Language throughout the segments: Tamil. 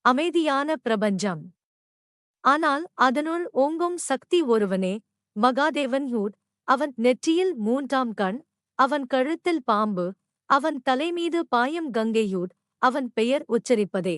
அமைதியான பிரபஞ்சம். ஆனால் அதனுள் ஓங்கும் சக்தி ஒருவனே, மகாதேவன் யூட், அவன் நெற்றியில் மூன்றாம் கண், அவன் கழுத்தில் பாம்பு, அவன் தலைமீது பாயும் கங்கையூட், அவன் பெயர் உச்சரிப்பதே.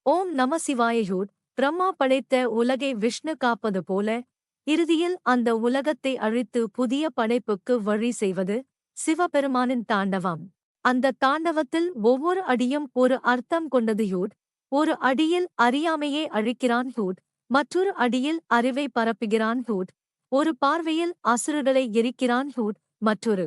ஓம் நம சிவாயயூட், பிரம்மா படைத்த உலகை விஷ்ணு காப்பது போல, இறுதியில் அந்த உலகத்தை அழித்து புதிய படைப்புக்கு வழி செய்வது, சிவபெருமானின் தாண்டவம். அந்த தாண்டவத்தில் ஒவ்வொரு அடியும் ஒரு அர்த்தம் கொண்டது யூட். ஒரு அடியில் அறியாமையே அழிக்கிறான் யூட், மற்றொரு அடியில் அறிவை பரப்புகிறான் யூட், ஒரு பார்வையில் அசுரர்களை எரிக்கிறான் யூட், மற்றொரு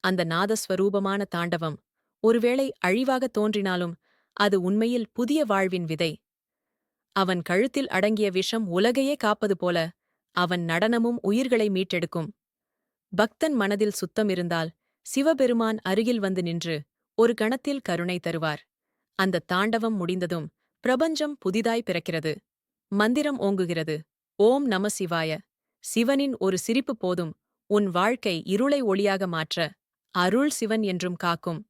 அந்த நாதஸ்வரூபமான தாண்டவம் ஒருவேளை அழிவாகத் தோன்றினாலும் அது உண்மையில் புதிய வாழ்வின் விதை. அவன் கழுத்தில் அடங்கிய விஷம் உலகையே காப்பது போல அவன் நடனமும் உயிர்களை மீட்டெடுக்கும். பக்தன் மனதில் சுத்தம் இருந்தால் சிவபெருமான் அருகில் வந்து நின்று ஒரு கணத்தில் கருணை தருவார். அந்த தாண்டவம் முடிந்ததும் பிரபஞ்சம் புதிதாய் பிறக்கிறது. மந்திரம் ஓங்குகிறது. ஓம் நம சிவாய. சிவனின் ஒரு சிரிப்பு போதும் உன் வாழ்க்கை இருளை ஒளியாக மாற்ற. அருள் சிவன் என்றும் காக்கும்.